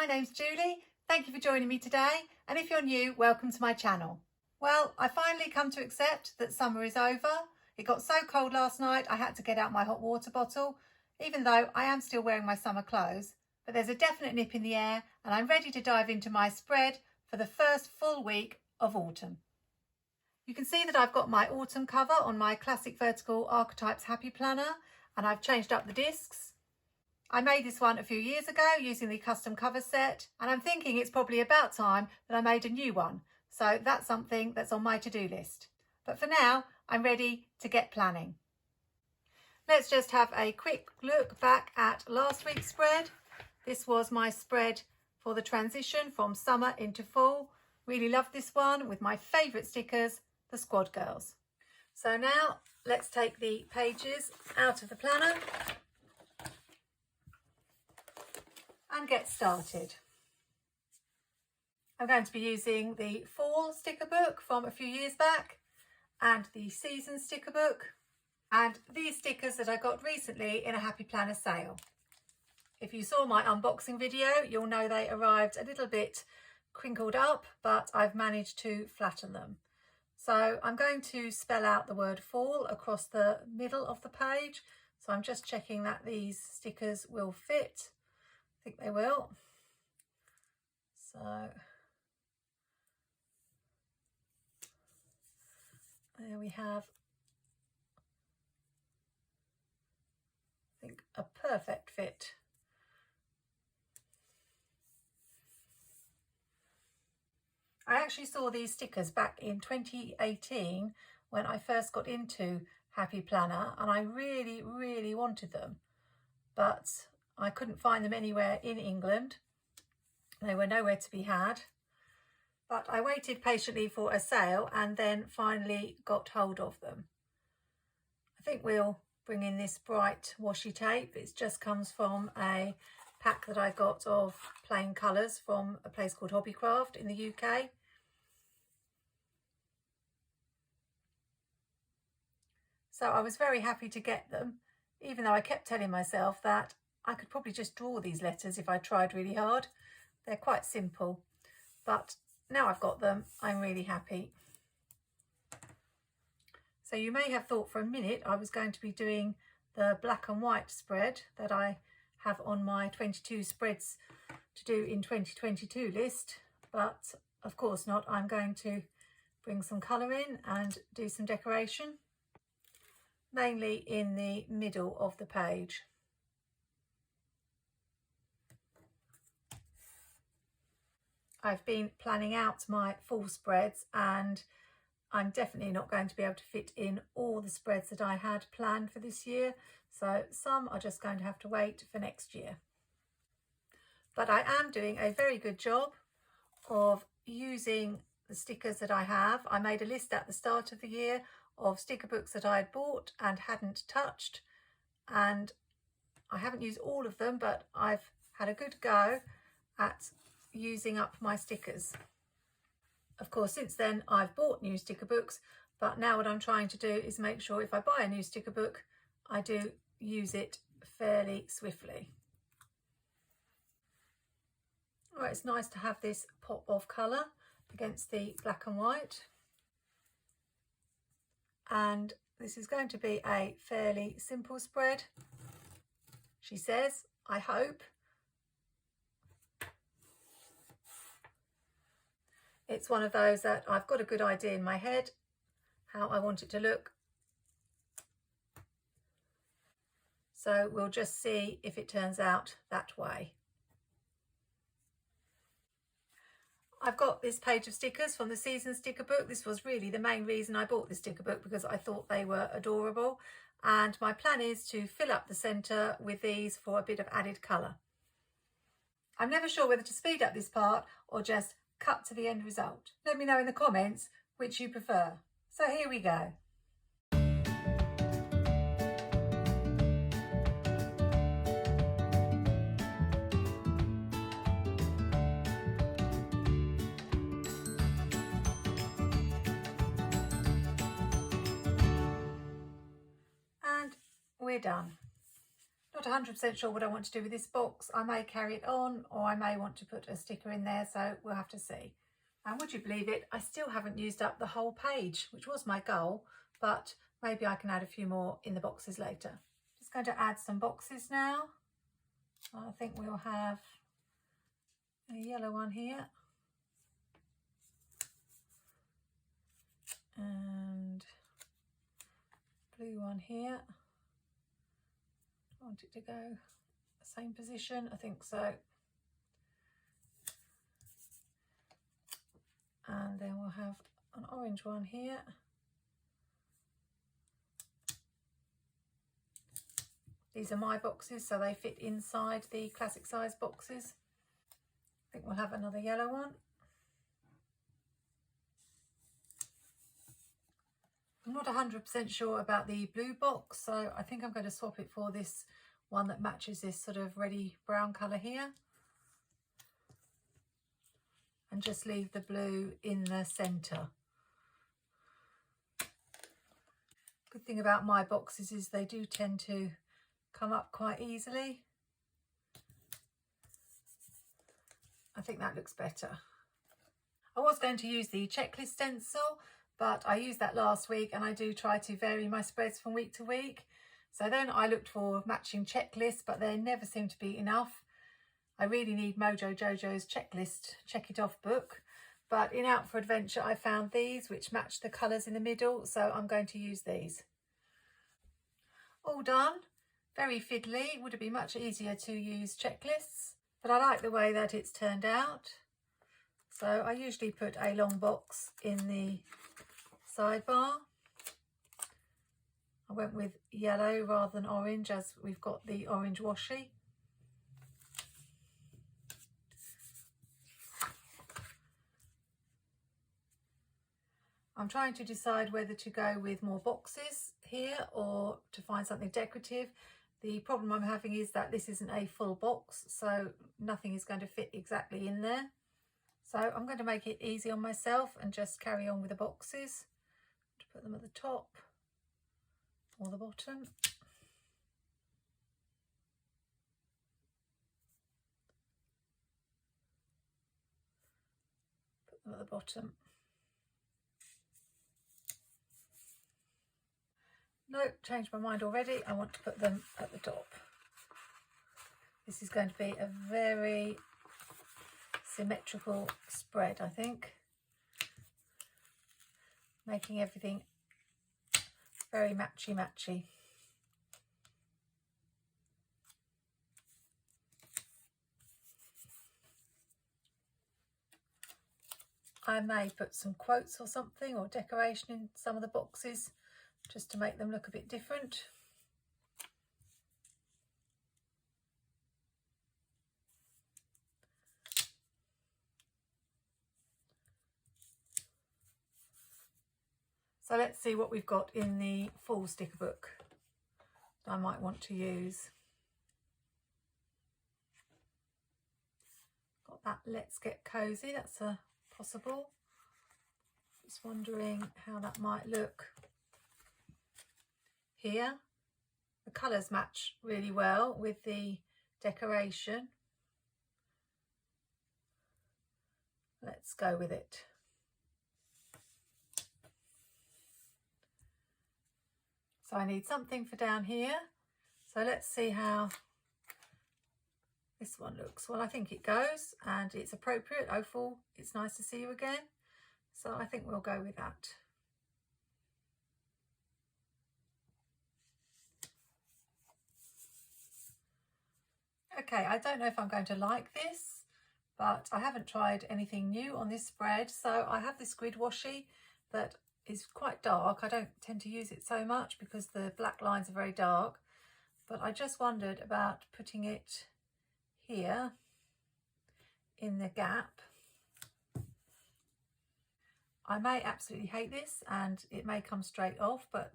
name's Julie. Thank you for joining me today, and if you're new, welcome to my channel. Well, I finally come to accept that summer is over. It got so cold last night I had to get out my hot water bottle, even though I am still wearing my summer clothes. But there's a definite nip in the air and I'm ready to dive into my spread for the first full week of autumn. You can see that I've got my autumn cover on my classic vertical archetypes happy planner, and I've changed up the discs. I made this one a few years ago using the custom cover set, and I'm thinking it's probably about time that I made a new one. So that's something that's on my to-do list. But for now, I'm ready to get planning. Let's just have a quick look back at last week's spread. This was my spread for the transition from summer into fall. Really loved this one with my favourite stickers, the Squad Girls. So now let's take the pages out of the planner and get started. I'm going to be using the fall sticker book from a few years back and the season sticker book and these stickers that I got recently in a Happy Planner sale. If you saw my unboxing video, you'll know they arrived a little bit crinkled up, but I've managed to flatten them. So I'm going to spell out the word fall across the middle of the page. So I'm just checking that these stickers will fit. I think they will. So there we have, I think, a perfect fit. I actually saw these stickers back in 2018 when I first got into Happy Planner, and I really wanted them, but I couldn't find them anywhere in England. They were nowhere to be had, but I waited patiently for a sale and then finally got hold of them. I think we'll bring in this bright washi tape. It just comes from a pack that I got of plain colours from a place called Hobbycraft in the UK. So I was very happy to get them, even though I kept telling myself that I could probably just draw these letters if I tried really hard. They're quite simple, but now I've got them, I'm really happy. So you may have thought for a minute I was going to be doing the black and white spread that I have on my 22 spreads to do in 2022 list, but of course not. I'm going to bring some colour in and do some decoration, mainly in the middle of the page. I've been planning out my fall spreads and I'm definitely not going to be able to fit in all the spreads that I had planned for this year, so some are just going to have to wait for next year. But I am doing a very good job of using the stickers that I have. I made a list at the start of the year of sticker books that I had bought and hadn't touched, and I haven't used all of them, but I've had a good go at using up my stickers. Of course, since then I've bought new sticker books, but now what I'm trying to do is make sure if I buy a new sticker book, I do use it fairly swiftly. All right, it's nice to have this pop of colour against the black and white. And this is going to be a fairly simple spread, she says, I hope. It's one of those that I've got a good idea in my head how I want it to look. So we'll just see if it turns out that way. I've got this page of stickers from the season sticker book. This was really the main reason I bought this sticker book, because I thought they were adorable. And my plan is to fill up the centre with these for a bit of added colour. I'm never sure whether to speed up this part or just cut to the end result. Let me know in the comments which you prefer. So here we go. And we're done. Not 100% sure what I want to do with this box. I may carry it on, or I may want to put a sticker in there, so we'll have to see. And would you believe it, I still haven't used up the whole page, which was my goal, but maybe I can add a few more in the boxes later. Just going to add some boxes now. I think we'll have a yellow one here. And blue one here. I want it to go the same position, I think so. And then we'll have an orange one here. These are my boxes, so they fit inside the classic size boxes. I think we'll have another yellow one. I'm not 100% sure about the blue box, so I think I'm going to swap it for this one that matches this sort of reddy brown colour here. And just leave the blue in the centre. Good thing about my boxes is they do tend to come up quite easily. I think that looks better. I was going to use the checklist stencil, but I used that last week, and I do try to vary my spreads from week to week. So then I looked for matching checklists, but there never seem to be enough. I really need Mojo Jojo's checklist check it off book, but in Out for Adventure I found these which match the colours in the middle, so I'm going to use these. All done. Very fiddly. Would it be much easier to use checklists, but I like the way that it's turned out. So I usually put a long box in the sidebar. I went with yellow rather than orange, as we've got the orange washi. I'm trying to decide whether to go with more boxes here or to find something decorative. The problem I'm having is that this isn't a full box, so nothing is going to fit exactly in there. So I'm going to make it easy on myself and just carry on with the boxes. To put them at the top or the bottom. Put them at the bottom. Nope, changed my mind already. I want to put them at the top. This is going to be a very symmetrical spread, I think. Making everything very matchy-matchy. I may put some quotes or something, or decoration in some of the boxes, just to make them look a bit different. So let's see what we've got in the full sticker book that I might want to use. Got that Let's Get Cozy, that's a possible. Just wondering how that might look here. The colours match really well with the decoration. Let's go with it. So I need something for down here. So let's see how this one looks. Well, I think it goes and it's appropriate. Opal, it's nice to see you again. So I think we'll go with that. Okay, I don't know if I'm going to like this, but I haven't tried anything new on this spread. So I have this grid washi that is quite dark. I don't tend to use it so much because the black lines are very dark, but I just wondered about putting it here in the gap. I may absolutely hate this and it may come straight off, but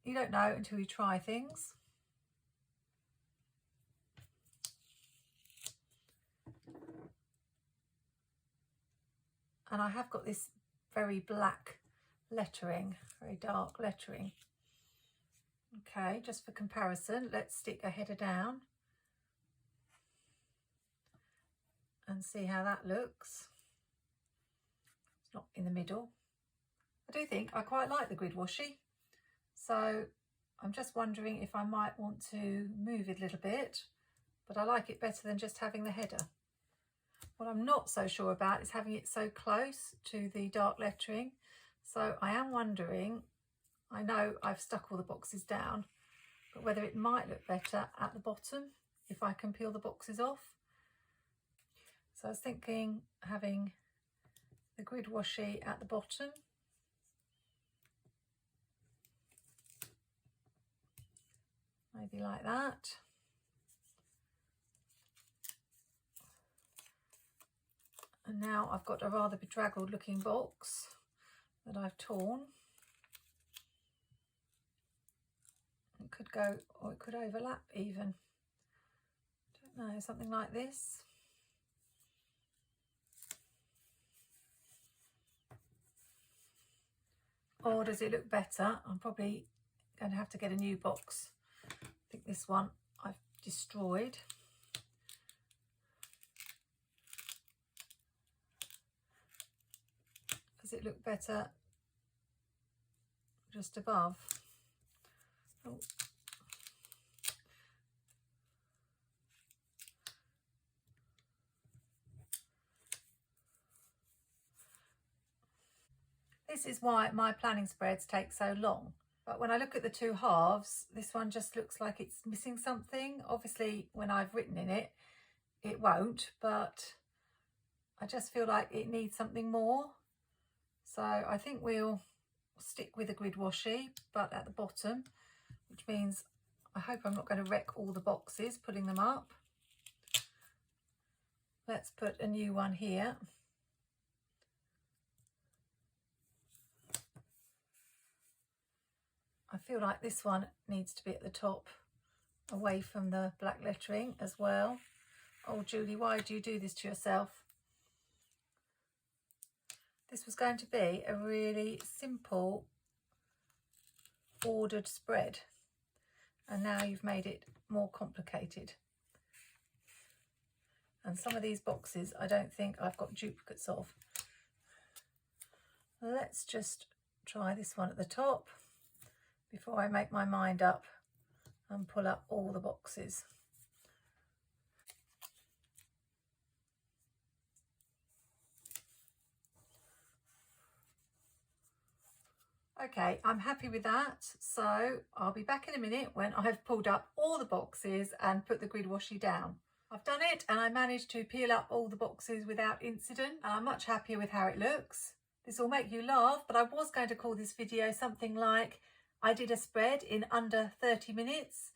you don't know until you try things. And I have got this very black lettering, very dark lettering. Okay, just for comparison, let's stick a header down and see how that looks. It's not in the middle. I do think I quite like the grid washi, so I'm just wondering if I might want to move it a little bit, but I like it better than just having the header. What I'm not so sure about is having it so close to the dark lettering, so I am wondering, I know I've stuck all the boxes down, but whether it might look better at the bottom if I can peel the boxes off. So I was thinking having the grid washi at the bottom. Maybe like that. And now I've got a rather bedraggled looking box that I've torn. It could go, or it could overlap even. Don't know, something like this. Or does it look better? I'm probably going to have to get a new box. I think this one I've destroyed. Does it look better just above? Oh. This is why my planning spreads take so long. But when I look at the two halves, this one just looks like it's missing something. Obviously, when I've written in it, it won't, but I just feel like it needs something more. So I think we'll stick with the grid washi, but at the bottom, which means I hope I'm not going to wreck all the boxes putting them up. Let's put a new one here. I feel like this one needs to be at the top, away from the black lettering as well. Oh, Julie, why do you do this to yourself? This was going to be a really simple ordered spread, and now you've made it more complicated. And some of these boxes I don't think I've got duplicates of. Let's just try this one at the top before I make my mind up and pull up all the boxes. Okay, I'm happy with that, so I'll be back in a minute when I've pulled up all the boxes and put the grid washi down. I've done it and I managed to peel up all the boxes without incident, and I'm much happier with how it looks. This will make you laugh, but I was going to call this video something like I did a spread in under 30 minutes.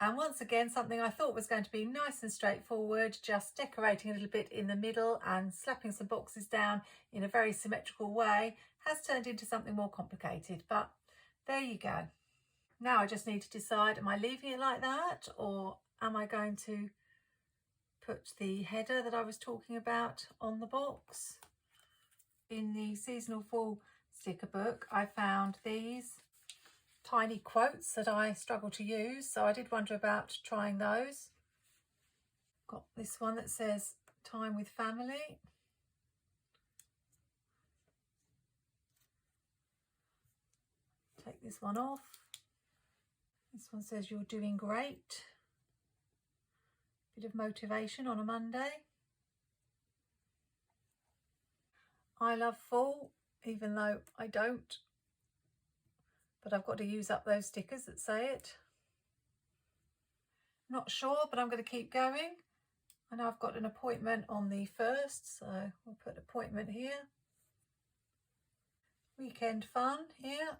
And once again, something I thought was going to be nice and straightforward, just decorating a little bit in the middle and slapping some boxes down in a very symmetrical way, has turned into something more complicated, but there you go. Now I just need to decide, am I leaving it like that, or am I going to put the header that I was talking about on the box? In the seasonal fall sticker book, I found these tiny quotes that I struggle to use, so I did wonder about trying those. Got this one that says time with family. Take this one off. This one says you're doing great. Bit of motivation on a Monday. I love fall, even though I don't, but I've got to use up those stickers that say it. Not sure, but I'm going to keep going. I know I've got an appointment on the 1st, so we'll put appointment here. Weekend fun here.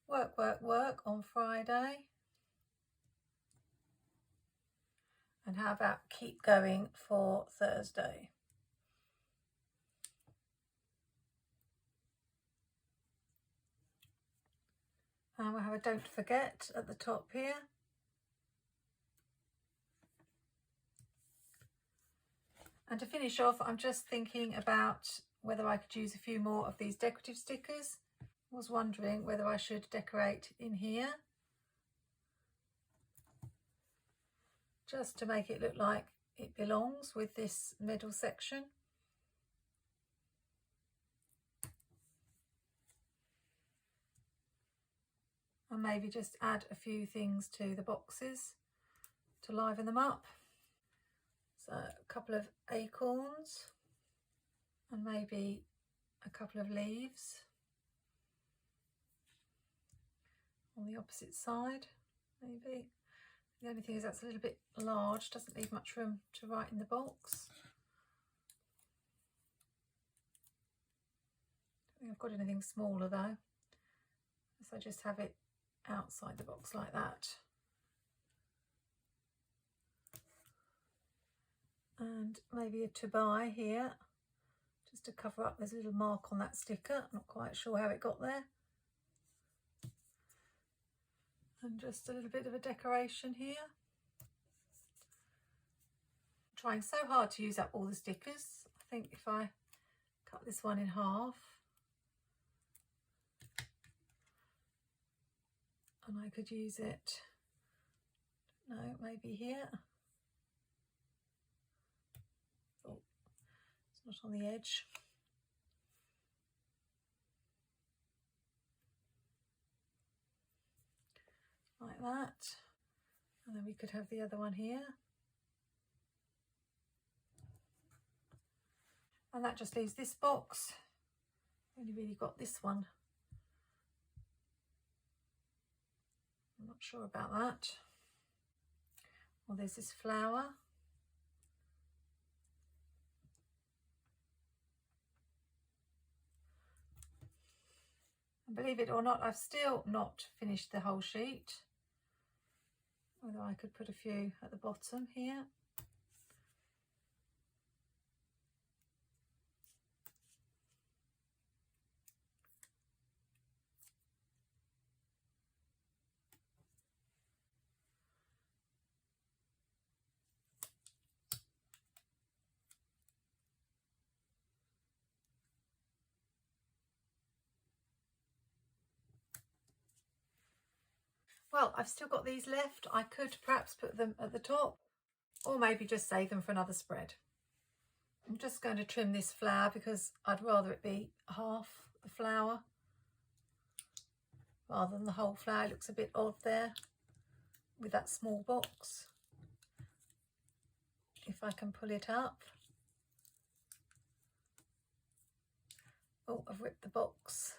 Work, work, work on Friday. And how about keep going for Thursday? And we'll have a don't forget at the top here. And to finish off, I'm just thinking about whether I could use a few more of these decorative stickers. was wondering whether I should decorate in here, just to make it look like it belongs with this middle section. And maybe just add a few things to the boxes to liven them up. So a couple of acorns and maybe a couple of leaves on the opposite side, maybe. The only thing is that's a little bit large, doesn't leave much room to write in the box. I don't think I've got anything smaller though, so I just have it outside the box like that. And maybe a to buy here, just to cover up. There's a little mark on that sticker, I'm not quite sure how it got there. And just a little bit of a decoration here. I'm trying so hard to use up all the stickers. I think if I cut this one in half, and I could use it, no, maybe here. Oh, it's not on the edge. Like that. And then we could have the other one here. And that just leaves this box. Only really got this one. I'm not sure about that. Well, there's this flower. And believe it or not, I've still not finished the whole sheet. Although I could put a few at the bottom here. Well, I've still got these left. I could perhaps put them at the top, or maybe just save them for another spread. I'm just going to trim this flower because I'd rather it be half the flower rather than the whole flower. It looks a bit odd there with that small box. If I can pull it up. Oh, I've ripped the box.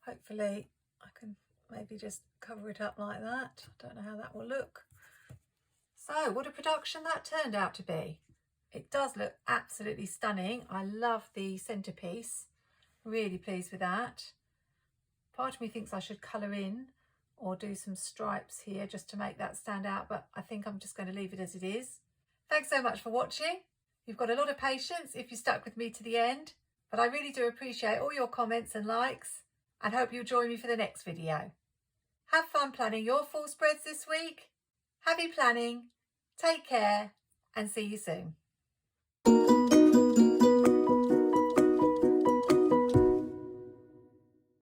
Hopefully I can maybe just cover it up like that. I don't know how that will look. So what a production that turned out to be. It does look absolutely stunning. I love the centerpiece. Really pleased with that. Part of me thinks I should colour in or do some stripes here just to make that stand out, but I think I'm just going to leave it as it is. Thanks so much for watching. You've got a lot of patience if you stuck with me to the end, but I really do appreciate all your comments and likes, and hope you'll join me for the next video. Have fun planning your fall spreads this week. Happy planning, take care, and see you soon.